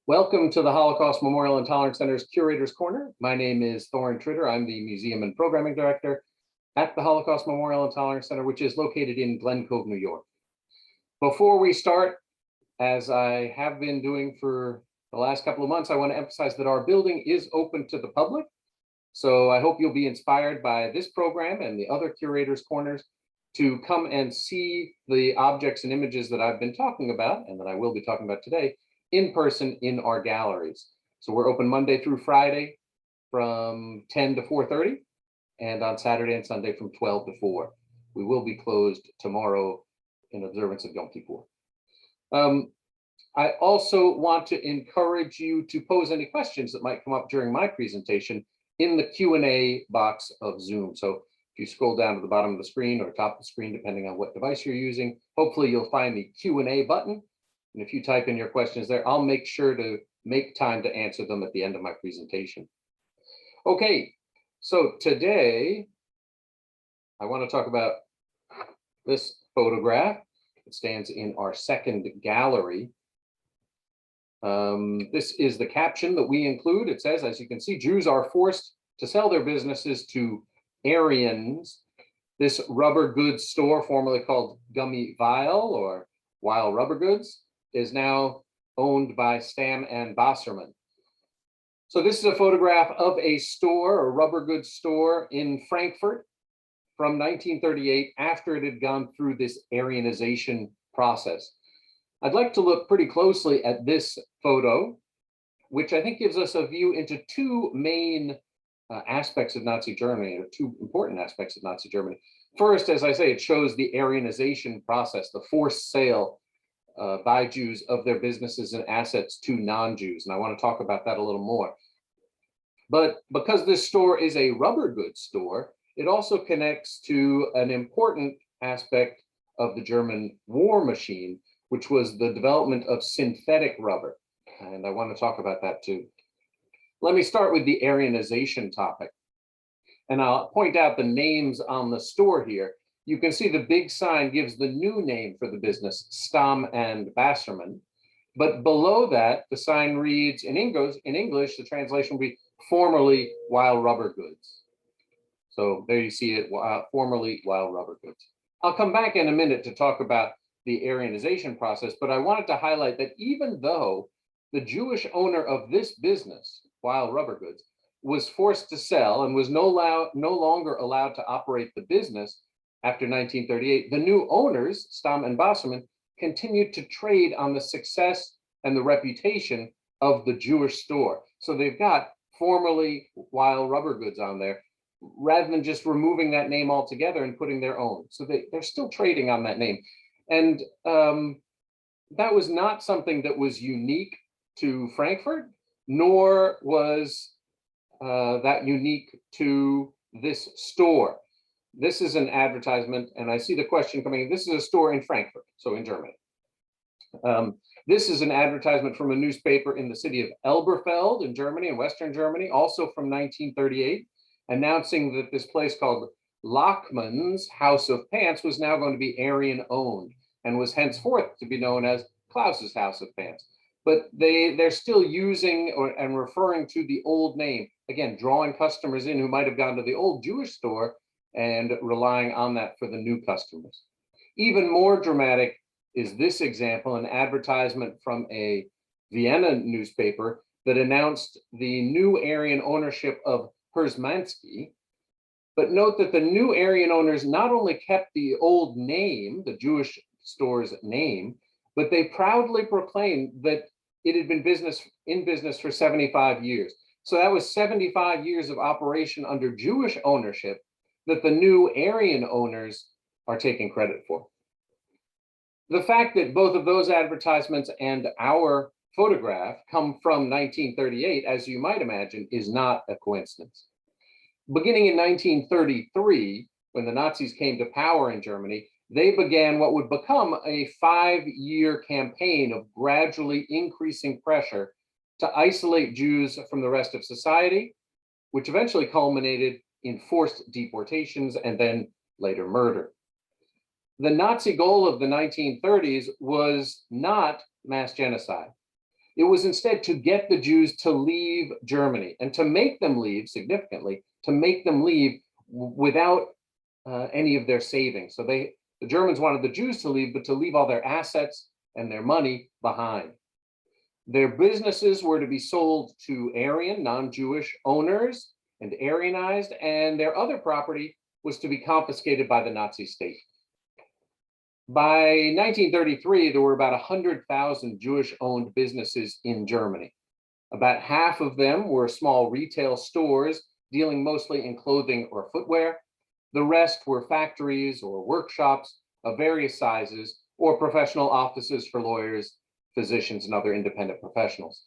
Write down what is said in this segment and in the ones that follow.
Welcome to the Holocaust Memorial and Tolerance Center's Curator's Corner. My name is Thorin Tritter. I'm the Museum and Programming Director at the Holocaust Memorial and Tolerance Center, which is located in Glen Cove, New York. Before we start, as I have been doing for the last couple of months, I want to emphasize that our building is open to the public. So I hope you'll be inspired by this program and the other Curator's Corners to come and see the objects and images that I've been talking about and that I will be talking about today in person in our galleries. So we're open Monday through Friday from 10 to 4:30 and on Saturday and Sunday from 12 to 4. We will be closed tomorrow in observance of Yom Kippur. I also want to encourage you to pose any questions that might come up during my presentation in the Q&A box of Zoom. So if you scroll down to the bottom of the screen or top of the screen, depending on what device you're using, hopefully you'll find the Q&A button. And if you type in your questions there, I'll make sure to make time to answer them at the end of my presentation. Okay, so today I want to talk about this photograph. It stands in our second gallery. This is the caption that we include. It says, as you can see, Jews are forced to sell their businesses to Aryans. This rubber goods store, formerly called Gummy Weil or Weil Rubber Goods, is now owned by Stam and Basserman. So this is a photograph of a store, a rubber goods store in Frankfurt from 1938 after it had gone through this Aryanization process. I'd like to look pretty closely at this photo, which I think gives us a view into two main aspects of Nazi Germany, or two important aspects of Nazi Germany. First, as I say, it shows the Aryanization process, the forced sale by Jews of their businesses and assets to non-Jews. And I want to talk about that a little more. But because this store is a rubber goods store, it also connects to an important aspect of the German war machine, which was the development of synthetic rubber. And I want to talk about that too. Let me start with the Aryanization topic. And I'll point out the names on the store here. You can see the big sign gives the new name for the business, Stam and Basserman. But below that, the sign reads in English, the translation will be formerly Weil Rubber Goods. So there you see it, formerly Weil Rubber Goods. I'll come back in a minute to talk about the Aryanization process, but I wanted to highlight that even though the Jewish owner of this business, Weil Rubber Goods, was forced to sell and was no longer allowed to operate the business after 1938, the new owners, Stam and Basserman, continued to trade on the success and the reputation of the Jewish store. So they've got formerly Weil Rubber Goods on there, rather than just removing that name altogether and putting their own. So they're still trading on that name. And that was not something that was unique to Frankfurt, nor was that unique to this store. This is an advertisement, and I see the question coming in. This is a store in Frankfurt, so in Germany. This is an advertisement from a newspaper in the city of Elberfeld in Germany, in Western Germany, also from 1938, announcing that this place called Lachmann's House of Pants was now going to be Aryan owned and was henceforth to be known as Klaus's House of Pants. But they're still using and referring to the old name, again, drawing customers in who might have gone to the old Jewish store and relying on that for the new customers. Even more dramatic is this example, an advertisement from a Vienna newspaper that announced the new Aryan ownership of Herzmansky. But note that the new Aryan owners not only kept the old name, the Jewish store's name, but they proudly proclaimed that it had been in business for 75 years. So that was 75 years of operation under Jewish ownership that the new Aryan owners are taking credit for. The fact that both of those advertisements and our photograph come from 1938, as you might imagine, is not a coincidence. Beginning in 1933, when the Nazis came to power in Germany, they began what would become a 5-year campaign of gradually increasing pressure to isolate Jews from the rest of society, which eventually culminated in forced deportations and then later murder. The Nazi goal of the 1930s was not mass genocide. It was instead to get the Jews to leave Germany and to make them leave, significantly, to make them leave without any of their savings. So the Germans wanted the Jews to leave, but to leave all their assets and their money behind. Their businesses were to be sold to Aryan, non-Jewish owners and Aryanized, and their other property was to be confiscated by the Nazi state. By 1933, there were about 100,000 Jewish-owned businesses in Germany. About half of them were small retail stores dealing mostly in clothing or footwear. The rest were factories or workshops of various sizes or professional offices for lawyers, physicians, and other independent professionals.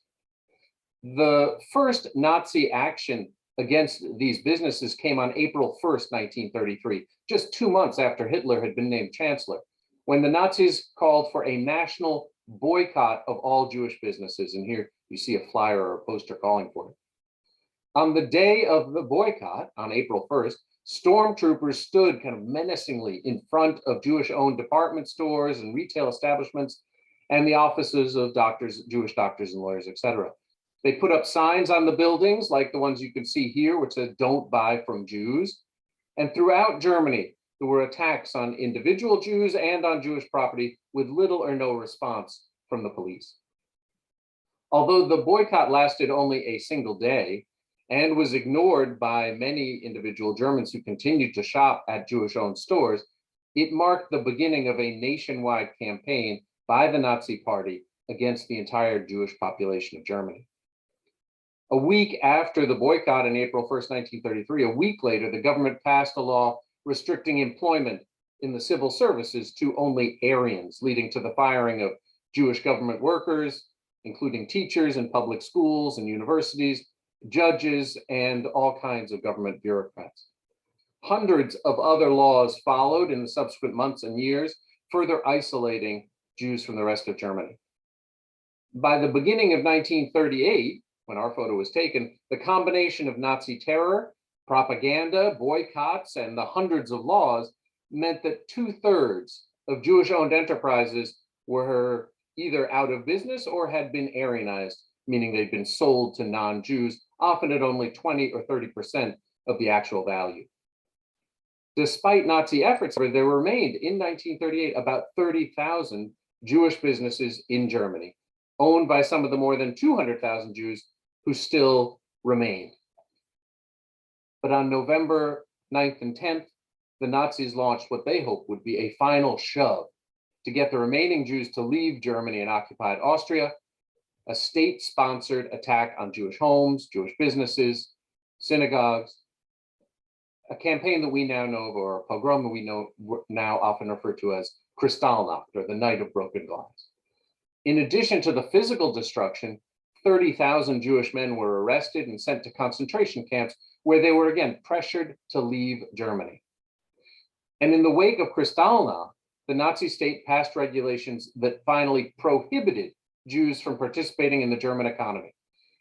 The first Nazi action against these businesses came on April 1st, 1933, just 2 months after Hitler had been named chancellor, when the Nazis called for a national boycott of all Jewish businesses. And here you see a flyer or a poster calling for it. On the day of the boycott, on April 1st, stormtroopers stood kind of menacingly in front of Jewish-owned department stores and retail establishments and the offices of doctors, Jewish doctors and lawyers, etc. They put up signs on the buildings like the ones you can see here, which says, "Don't buy from Jews." And throughout Germany, there were attacks on individual Jews and on Jewish property with little or no response from the police. Although the boycott lasted only a single day and was ignored by many individual Germans who continued to shop at Jewish-owned stores, it marked the beginning of a nationwide campaign by the Nazi Party against the entire Jewish population of Germany. A week after the boycott on April 1st, 1933, a week later, the government passed a law restricting employment in the civil services to only Aryans, leading to the firing of Jewish government workers, including teachers in public schools and universities, judges, and all kinds of government bureaucrats. Hundreds of other laws followed in the subsequent months and years, further isolating Jews from the rest of Germany. By the beginning of 1938, when our photo was taken, the combination of Nazi terror, propaganda, boycotts, and the hundreds of laws meant that 2/3 of Jewish-owned enterprises were either out of business or had been Aryanized, meaning they'd been sold to non-Jews, often at only 20 or 30% of the actual value. Despite Nazi efforts, there remained in 1938 about 30,000 Jewish businesses in Germany, owned by some of the more than 200,000 Jews who still remained. But on November 9th and 10th, the Nazis launched what they hoped would be a final shove to get the remaining Jews to leave Germany and occupied Austria, a state-sponsored attack on Jewish homes, Jewish businesses, synagogues, a campaign that we now know of, or a pogrom that we know now often referred to as Kristallnacht, or the Night of Broken Glass. In addition to the physical destruction, 30,000 Jewish men were arrested and sent to concentration camps where they were again pressured to leave Germany. And in the wake of Kristallnacht, the Nazi state passed regulations that finally prohibited Jews from participating in the German economy.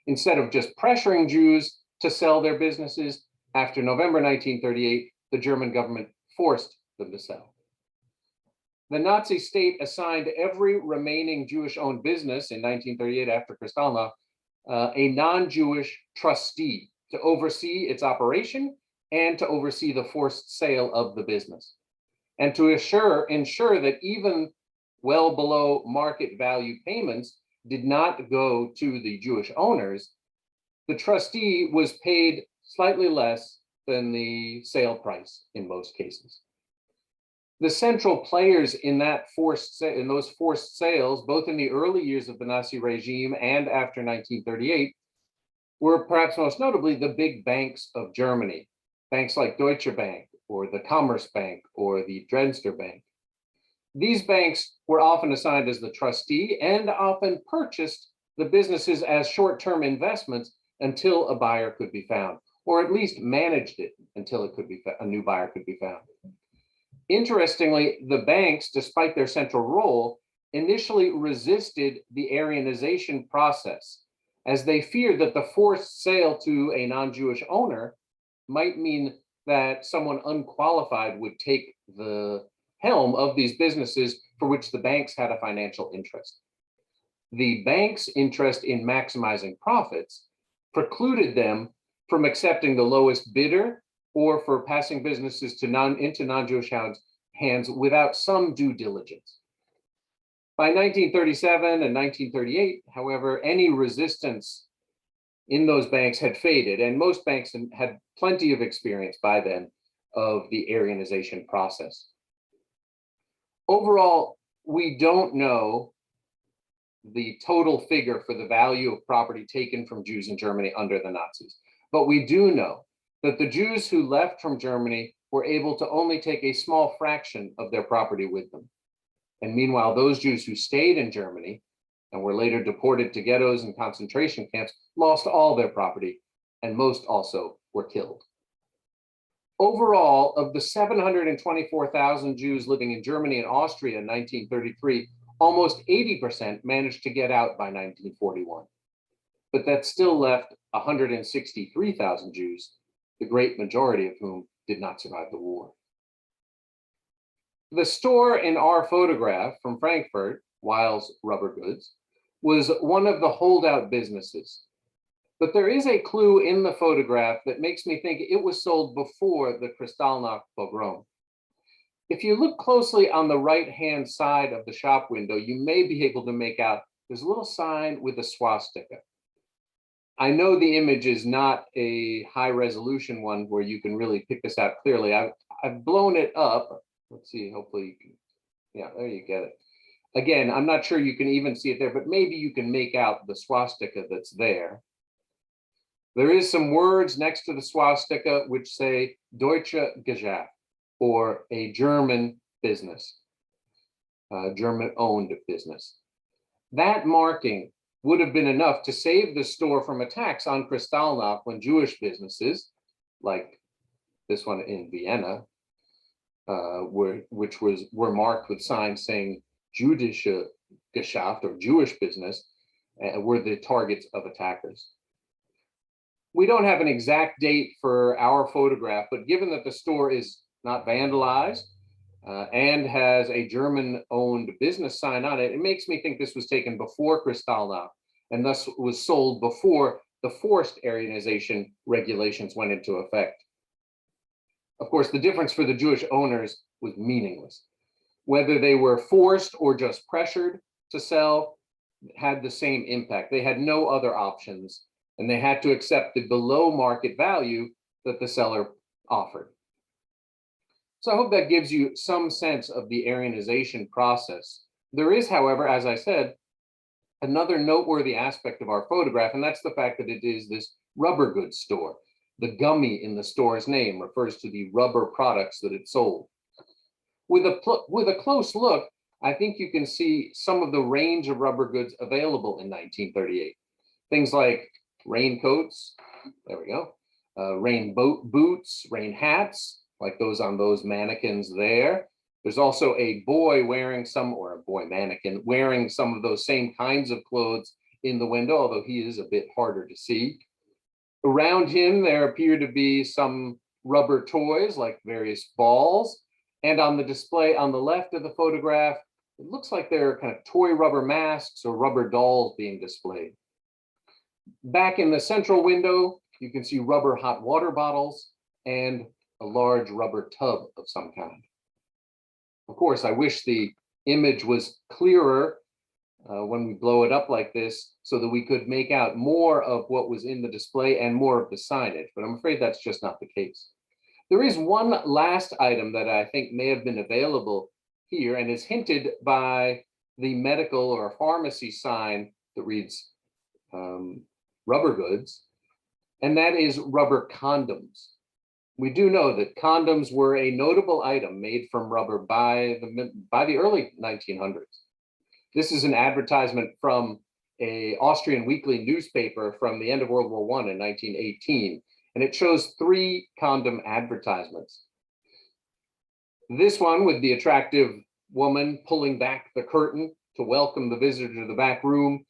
Instead of just pressuring Jews to sell their businesses, after November 1938, the German government forced them to sell. The Nazi state assigned every remaining Jewish-owned business in 1938 after Kristallnacht a non-Jewish trustee to oversee its operation and to oversee the forced sale of the business. And to ensure that even well below market value payments did not go to the Jewish owners, the trustee was paid slightly less than the sale price in most cases. The central players in those forced sales, both in the early years of the Nazi regime and after 1938, were perhaps most notably the big banks of Germany, banks like Deutsche Bank or the Commerzbank or the Dresdner Bank. These banks were often assigned as the trustee and often purchased the businesses as short-term investments until a buyer could be found, or at least managed it until a new buyer could be found. Interestingly, the banks, despite their central role, initially resisted the Aryanization process, as they feared that the forced sale to a non-Jewish owner might mean that someone unqualified would take the helm of these businesses for which the banks had a financial interest. the bank's interest in maximizing profits precluded them from accepting the lowest bidder or for passing businesses to into non-Jewish hands without some due diligence. By 1937 and 1938, however, any resistance in those banks had faded, and most banks had plenty of experience by then of the Aryanization process. Overall, we don't know the total figure for the value of property taken from Jews in Germany under the Nazis, but we do know that the Jews who left from Germany were able to only take a small fraction of their property with them. And meanwhile, those Jews who stayed in Germany and were later deported to ghettos and concentration camps lost all their property, and most also were killed. Overall, of the 724,000 Jews living in Germany and Austria in 1933, almost 80% managed to get out by 1941. But that still left 163,000 Jews, the great majority of whom did not survive the war. The store in our photograph from Frankfurt, Weil's Rubber Goods, was one of the holdout businesses. But there is a clue in the photograph that makes me think it was sold before the Kristallnacht pogrom. If you look closely on the right-hand side of the shop window, you may be able to make out there's a little sign with a swastika. I know the image is not a high-resolution one where you can really pick this out clearly. I've blown it up. Let's see, hopefully you can, yeah, there you get it. Again, I'm not sure you can even see it there, but maybe you can make out the swastika that's there. There is some words next to the swastika which say Deutsche Geschäft, or a German business, German-owned business. That marking would have been enough to save the store from attacks on Kristallnacht when Jewish businesses, like this one in Vienna, were marked with signs saying Jüdische Geschäft, or Jewish business, were the targets of attackers. We don't have an exact date for our photograph, but given that the store is not vandalized and has a German-owned business sign on it, it makes me think this was taken before Kristallnacht and thus was sold before the forced Aryanization regulations went into effect. Of course, the difference for the Jewish owners was meaningless. Whether they were forced or just pressured to sell had the same impact. They had no other options, and they had to accept the below market value that the seller offered. So I hope that gives you some sense of the Aryanization process. There is, however, as I said, another noteworthy aspect of our photograph, and that's the fact that it is this rubber goods store. The gummy in the store's name refers to the rubber products that it sold. With a close look, I think you can see some of the range of rubber goods available in 1938. Things like raincoats, there we go, rain boots, rain hats, like those on those mannequins there. There's also a boy wearing or a boy mannequin wearing some of those same kinds of clothes in the window, although he is a bit harder to see. Around him, there appear to be some rubber toys like various balls. And on the display on the left of the photograph, it looks like there are kind of toy rubber masks or rubber dolls being displayed. Back in the central window, you can see rubber hot water bottles and a large rubber tub of some kind. Of course, I wish the image was clearer when we blow it up like this so that we could make out more of what was in the display and more of the signage, but I'm afraid that's just not the case. There is one last item that I think may have been available here and is hinted by the medical or pharmacy sign that reads rubber goods, and that is rubber condoms. We do know that condoms were a notable item made from rubber by the early 1900s. This is an advertisement from an Austrian weekly newspaper from the end of World War I in 1918, and it shows 3 condom advertisements. This one with the attractive woman pulling back the curtain to welcome the visitor to the back room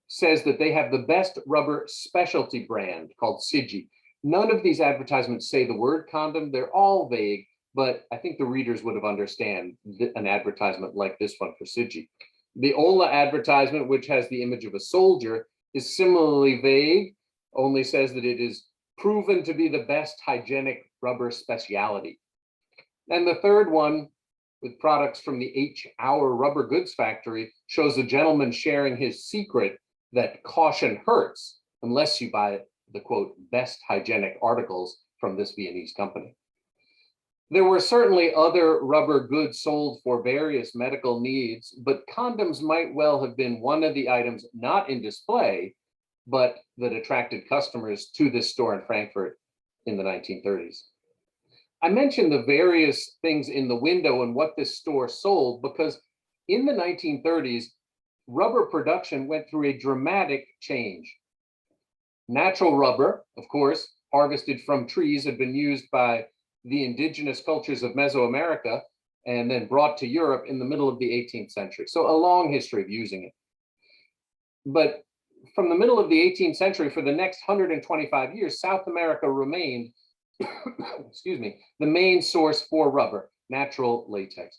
says that they have the best rubber specialty brand called seizure. None of these advertisements say the word condom. They're all vague, but I think the readers would have understood an advertisement like this one for seizure. The Ola advertisement, which has the image of a soldier, is similarly vague, only says that it is proven to be the best hygienic rubber specialty. And the third one, with products from the H. Hour rubber goods factory, shows a gentleman sharing his secret that caution hurts unless you buy the quote best hygienic articles from this Viennese company. There were certainly other rubber goods sold for various medical needs, but condoms might well have been one of the items not in display, but that attracted customers to this store in Frankfurt in the 1930s. I mentioned the various things in the window and what this store sold because in the 1930s, rubber production went through a dramatic change. Natural rubber, of course, harvested from trees, had been used by the indigenous cultures of Mesoamerica and then brought to Europe in the middle of the 18th century. So a long history of using it. But from the middle of the 18th century, for the next 125 years, South America remained, excuse me, the main source for rubber, natural latex.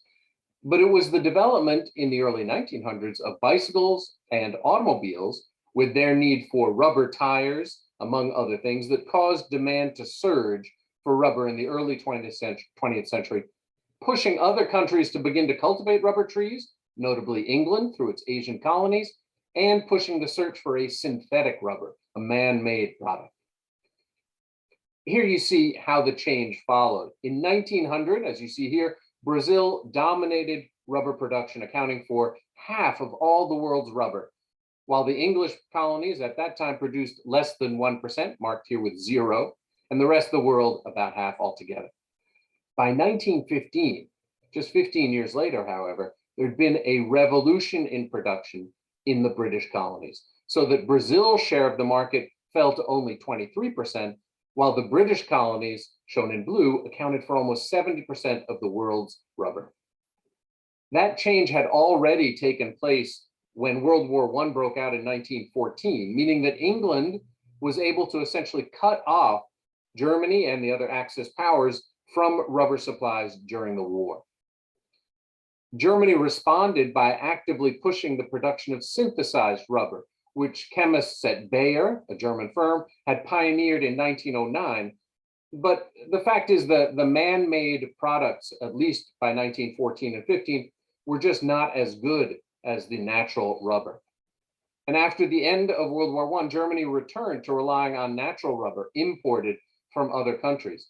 But it was the development in the early 1900s of bicycles and automobiles with their need for rubber tires, among other things, that caused demand to surge for rubber in the early 20th century, pushing other countries to begin to cultivate rubber trees, notably England through its Asian colonies, and pushing the search for a synthetic rubber, a man-made product. Here you see how the change followed. In 1900, as you see here, Brazil dominated rubber production, accounting for half of all the world's rubber, while the English colonies at that time produced less than 1%, marked here with 0, and the rest of the world about half altogether. By 1915, just 15 years later, however, there'd been a revolution in production in the British colonies, so that Brazil's share of the market fell to only 23%, while the British colonies, shown in blue, accounted for almost 70% of the world's rubber. That change had already taken place when World War I broke out in 1914, meaning that England was able to essentially cut off Germany and the other Axis powers from rubber supplies during the war. Germany responded by actively pushing the production of synthesized rubber, which chemists at Bayer, a German firm, had pioneered in 1909. But the fact is that the man-made products, at least by 1914 and 15, were just not as good as the natural rubber. And after the end of World War I, Germany returned to relying on natural rubber imported from other countries.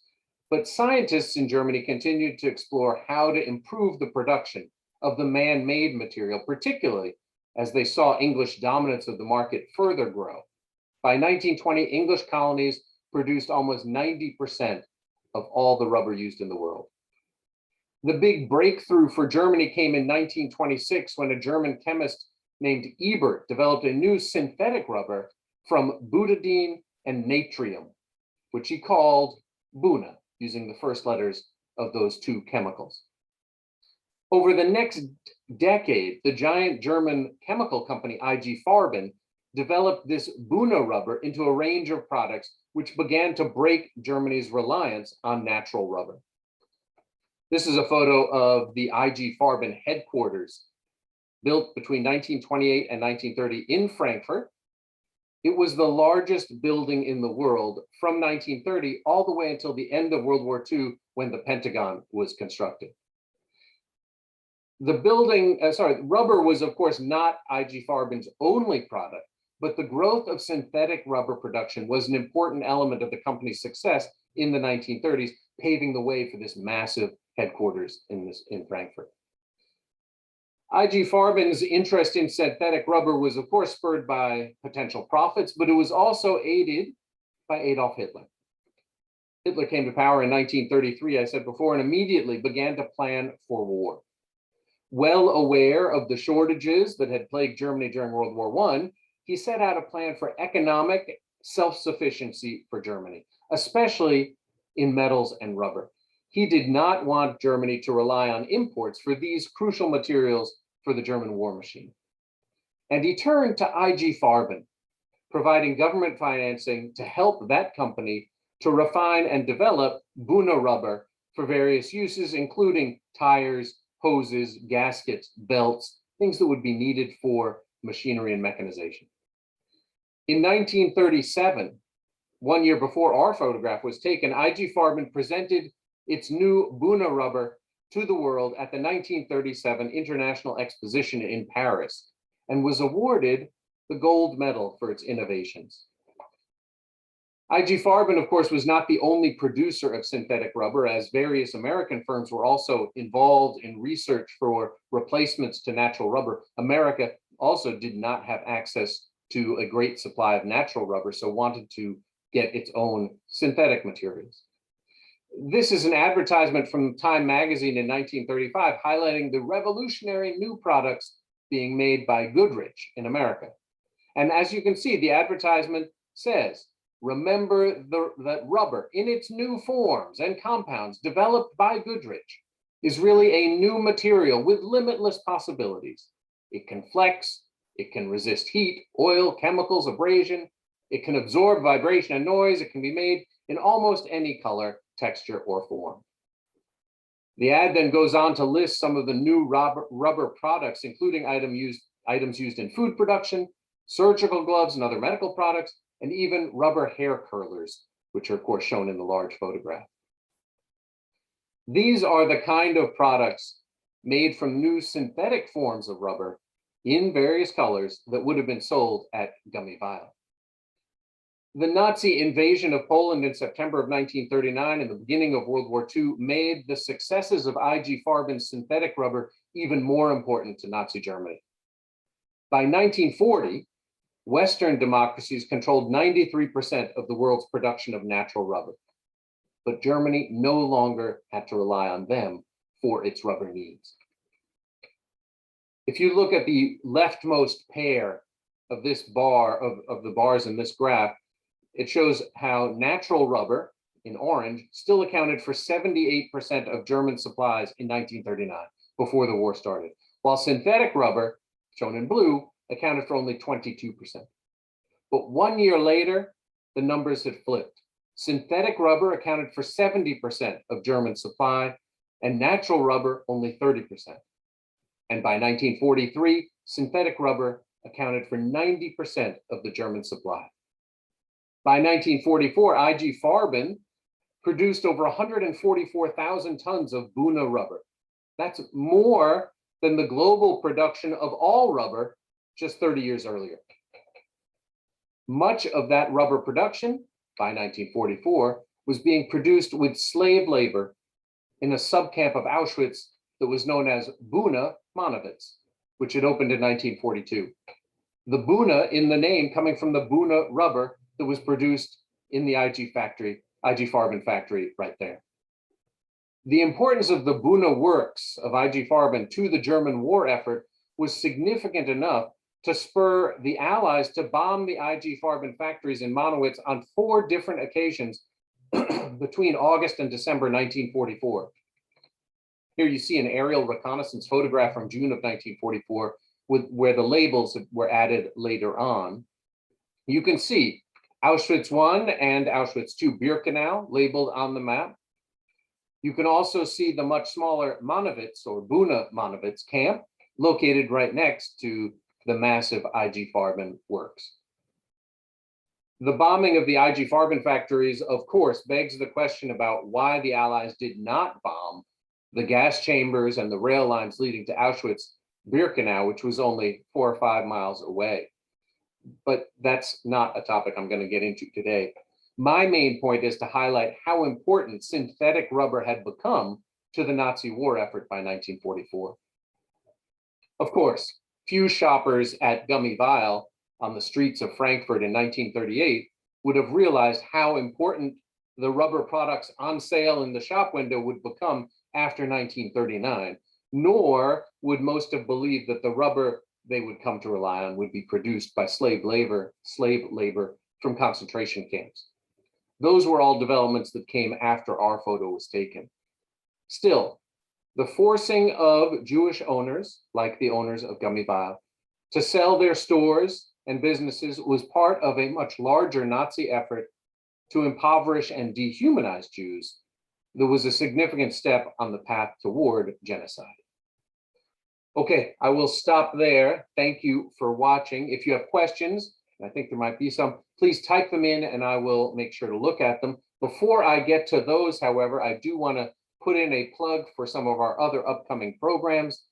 But scientists in Germany continued to explore how to improve the production of the man-made material, particularly as they saw English dominance of the market further grow. By 1920, English colonies produced almost 90% of all the rubber used in the world. The big breakthrough for Germany came in 1926 when a German chemist named Ebert developed a new synthetic rubber from butadiene and natrium, which he called Buna, using the first letters of those two chemicals. Over the next decade, the giant German chemical company IG Farben developed this Buna rubber into a range of products which began to break Germany's reliance on natural rubber. This is a photo of the IG Farben headquarters, built between 1928 and 1930 in Frankfurt. It was the largest building in the world from 1930 all the way until the end of World War II, when the Pentagon was constructed. The rubber was, of course, not IG Farben's only product, but the growth of synthetic rubber production was an important element of the company's success in the 1930s, paving the way for this massive headquarters in Frankfurt. IG Farben's interest in synthetic rubber was, of course, spurred by potential profits, but it was also aided by Adolf Hitler. Hitler came to power in 1933, I said before, and immediately began to plan for war. Well aware of the shortages that had plagued Germany during World War I, he set out a plan for economic self-sufficiency for Germany, especially in metals and rubber. He did not want Germany to rely on imports for these crucial materials for the German war machine. And he turned to IG Farben, providing government financing to help that company to refine and develop Buna rubber for various uses, including tires, hoses, gaskets, belts, things that would be needed for machinery and mechanization. In 1937, 1 year before our photograph was taken, IG Farben presented its new Buna rubber to the world at the 1937 International Exposition in Paris and was awarded the gold medal for its innovations. IG Farben, of course, was not the only producer of synthetic rubber, as various American firms were also involved in research for replacements to natural rubber. America also did not have access to a great supply of natural rubber, so wanted to get its own synthetic materials. This is an advertisement from Time magazine in 1935, highlighting the revolutionary new products being made by Goodrich in America. And as you can see, the advertisement says, remember that rubber in its new forms and compounds developed by Goodrich is really a new material with limitless possibilities. It can flex, it can resist heat, oil, chemicals, abrasion, it can absorb vibration and noise, it can be made in almost any color, texture, or form. The ad then goes on to list some of the new rubber products, including items used in food production, surgical gloves and other medical products, and even rubber hair curlers, which are of course shown in the large photograph. These are the kind of products made from new synthetic forms of rubber in various colors that would have been sold at Gummy Vial. The Nazi invasion of Poland in September of 1939 and the beginning of World War II made the successes of IG Farben's synthetic rubber even more important to Nazi Germany. By 1940, Western democracies controlled 93% of the world's production of natural rubber, but Germany no longer had to rely on them for its rubber needs. If you look at the leftmost pair of this bar, of the bars in this graph, it shows how natural rubber, in orange, still accounted for 78% of German supplies in 1939, before the war started, while synthetic rubber, shown in blue, accounted for only 22%. But 1 year later, the numbers had flipped. Synthetic rubber accounted for 70% of German supply, and natural rubber only 30%. And by 1943, synthetic rubber accounted for 90% of the German supply. By 1944, IG Farben produced over 144,000 tons of Buna rubber. That's more than the global production of all rubber just 30 years earlier. Much of that rubber production, by 1944, was being produced with slave labor in a subcamp of Auschwitz that was known as Buna Monowitz, which had opened in 1942. The Buna in the name coming from the Buna rubber that was produced in the IG Farben factory right there. The importance of the Buna works of IG Farben to the German war effort was significant enough to spur the Allies to bomb the IG Farben factories in Monowitz on 4 different occasions between August and December 1944. Here you see an aerial reconnaissance photograph from June of 1944 where the labels were added later on. You can see Auschwitz I and Auschwitz II Birkenau labeled on the map. You can also see the much smaller Monowitz or Buna Monowitz camp located right next to the massive IG Farben works. The bombing of the IG Farben factories, of course, begs the question about why the Allies did not bomb the gas chambers and the rail lines leading to Auschwitz-Birkenau, which was only 4 or 5 miles away. But that's not a topic I'm going to get into today. My main point is to highlight how important synthetic rubber had become to the Nazi war effort by 1944. Of course, few shoppers at Gummy Vial on the streets of Frankfurt in 1938 would have realized how important the rubber products on sale in the shop window would become after 1939, nor would most have believed that the rubber they would come to rely on would be produced by slave labor from concentration camps. Those were all developments that came after our photo was taken. Still, the forcing of Jewish owners, like the owners of Gummy Vial, to sell their stores and businesses was part of a much larger Nazi effort to impoverish and dehumanize Jews that was a significant step on the path toward genocide. Okay, I will stop there. Thank you for watching. If you have questions, and I think there might be some, please type them in and I will make sure to look at them. Before I get to those, however, I do want to put in a plug for some of our other upcoming programs.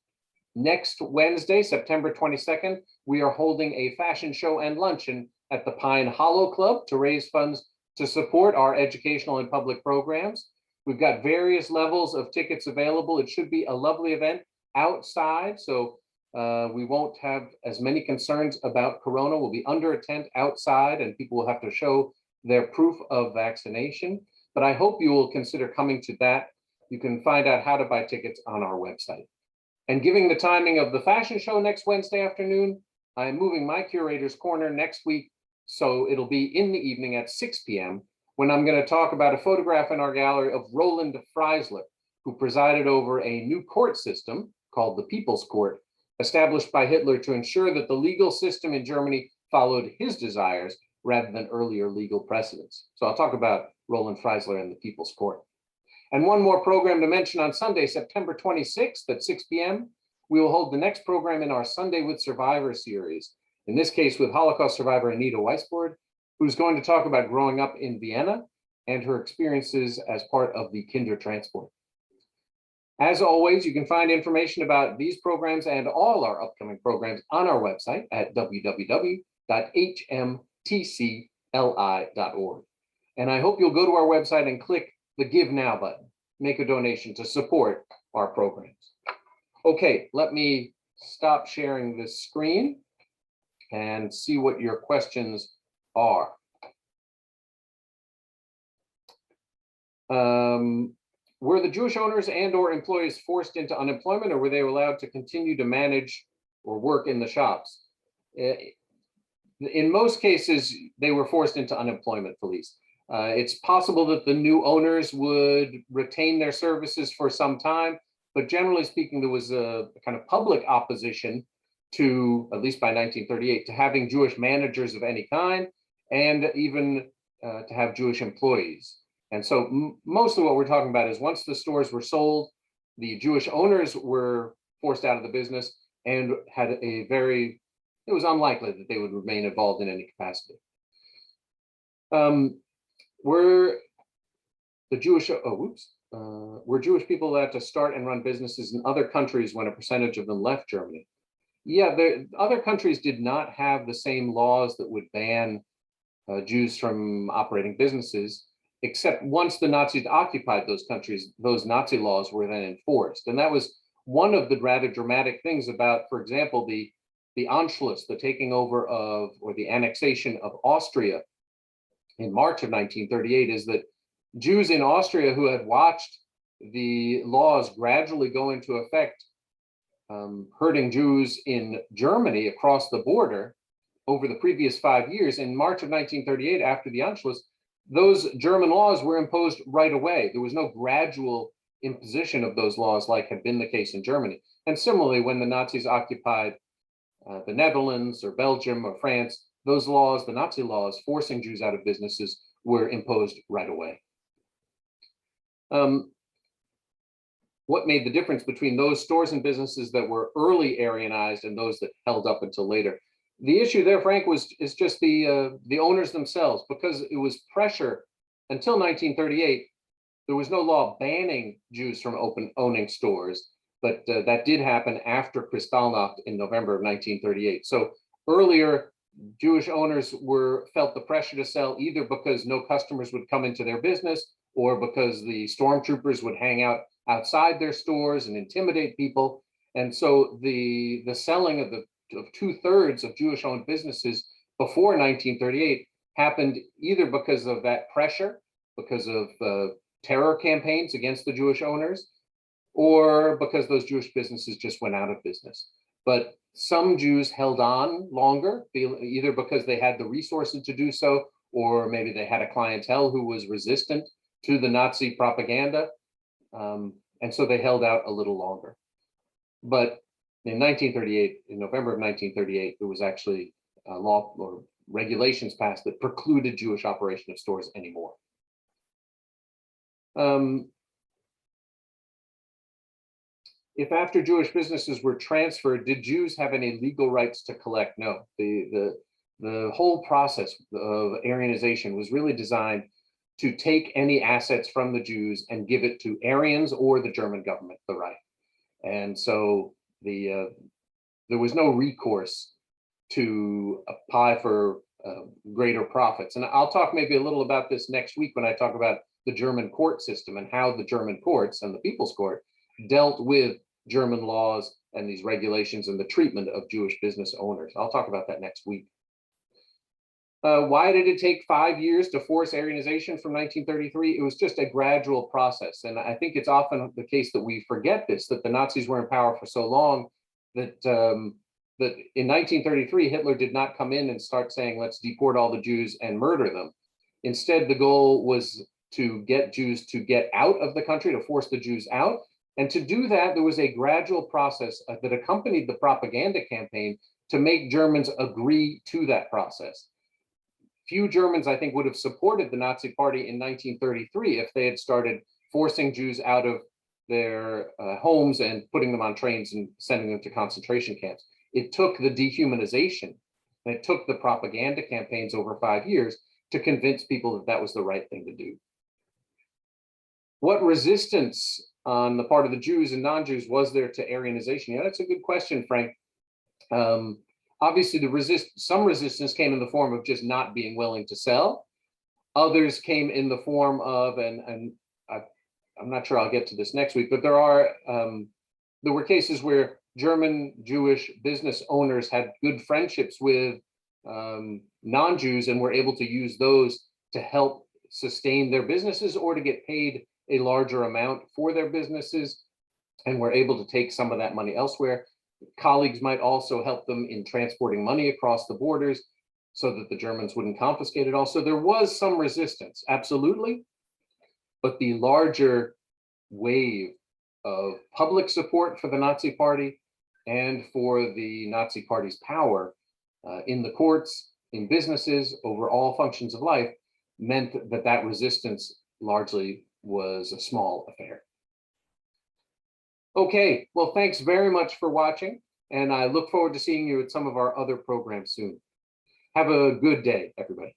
Next Wednesday, September 22nd, we are holding a fashion show and luncheon at the Pine Hollow Club to raise funds to support our educational and public programs. We've got various levels of tickets available. It should be a lovely event outside, so we won't have as many concerns about corona. We'll be under a tent outside and people will have to show their proof of vaccination, but I hope you will consider coming to that. You can find out how to buy tickets on our website. And giving the timing of the fashion show next Wednesday afternoon, I'm moving my Curator's Corner next week, so it'll be in the evening at 6 p.m. when I'm going to talk about a photograph in our gallery of Roland Freisler, who presided over a new court system called the People's Court, established by Hitler to ensure that the legal system in Germany followed his desires rather than earlier legal precedents. So I'll talk about Roland Freisler and the People's Court. And one more program to mention: on Sunday, September 26th at 6 p.m., we will hold the next program in our Sunday with Survivors series, in this case with Holocaust survivor Anita Weisbord, who's going to talk about growing up in Vienna and her experiences as part of the Kindertransport. As always, you can find information about these programs and all our upcoming programs on our website at www.hmtcli.org. And I hope you'll go to our website and click the Give Now button, make a donation to support our programs. Okay, let me stop sharing this screen and see what your questions are. Were the Jewish owners and or employees forced into unemployment, or were they allowed to continue to manage or work in the shops? In most cases, they were forced into unemployment, Felice. It's possible that the new owners would retain their services for some time, but generally speaking, there was a kind of public opposition to, at least by 1938, to having Jewish managers of any kind, and even to have Jewish employees. And so most of what we're talking about is once the stores were sold, the Jewish owners were forced out of the business and had a very, it was unlikely that they would remain involved in any capacity. Were the Jewish, were Jewish people allowed to start and run businesses in other countries when a percentage of them left Germany? Yeah, other countries did not have the same laws that would ban Jews from operating businesses, except once the Nazis occupied those countries, those Nazi laws were then enforced. And that was one of the rather dramatic things about, for example, the Anschluss, the taking over of, or the annexation of Austria in March of 1938, is that Jews in Austria who had watched the laws gradually go into effect, hurting Jews in Germany across the border over the previous 5 years, in March of 1938, after the Anschluss, those German laws were imposed right away. There was no gradual imposition of those laws like had been the case in Germany. And similarly, when the Nazis occupied the Netherlands or Belgium or France, those laws, the Nazi laws forcing Jews out of businesses, were imposed right away. What made the difference between those stores and businesses that were early Aryanized and those that held up until later? The issue there, Frank, is just the owners themselves, because it was pressure. Until 1938, there was no law banning Jews from owning stores, but that did happen after Kristallnacht in November of 1938. So earlier, Jewish owners felt the pressure to sell either because no customers would come into their business, or because the stormtroopers would hang out outside their stores and intimidate people. And so the selling of 2/3 of Jewish-owned businesses before 1938 happened either because of that pressure, because of terror campaigns against the Jewish owners, or because those Jewish businesses just went out of business. But some Jews held on longer, either because they had the resources to do so, or maybe they had a clientele who was resistant to the Nazi propaganda. And so they held out a little longer. But in 1938, in November of 1938, there was actually a law or regulations passed that precluded Jewish operation of stores anymore. if after Jewish businesses were transferred, did Jews have any legal rights to collect? No. The whole process of Aryanization was really designed to take any assets from the Jews and give it to Aryans or the German government, the Reich. And so there was no recourse to apply for greater profits. And I'll talk maybe a little about this next week when I talk about the German court system and how the German courts and the People's Court dealt with German laws and these regulations and the treatment of Jewish business owners. I'll talk about that next week. Why did it take 5 years to force Aryanization from 1933? It was just a gradual process. And I think it's often the case that we forget this, that the Nazis were in power for so long that that in 1933, Hitler did not come in and start saying, let's deport all the Jews and murder them. Instead, the goal was to get Jews to get out of the country, to force the Jews out. And to do that, there was a gradual process that accompanied the propaganda campaign to make Germans agree to that process. Few Germans, I think, would have supported the Nazi Party in 1933 if they had started forcing Jews out of their homes and putting them on trains and sending them to concentration camps. It took the dehumanization and it took the propaganda campaigns over 5 years to convince people that that was the right thing to do. What resistance on the part of the Jews and non-Jews was there to Aryanization? Yeah, that's a good question, Frank. Obviously, some resistance came in the form of just not being willing to sell. Others came in the form of, and I'm not sure I'll get to this next week, but there were cases where German Jewish business owners had good friendships with non-Jews and were able to use those to help sustain their businesses or to get paid a larger amount for their businesses, and were able to take some of that money elsewhere. Colleagues might also help them in transporting money across the borders so that the Germans wouldn't confiscate it all. So there was some resistance, absolutely. But the larger wave of public support for the Nazi Party and for the Nazi Party's power in the courts, in businesses, over all functions of life, meant that that resistance largely was a small affair. Okay, well, thanks very much for watching, and I look forward to seeing you at some of our other programs soon. Have a good day, everybody.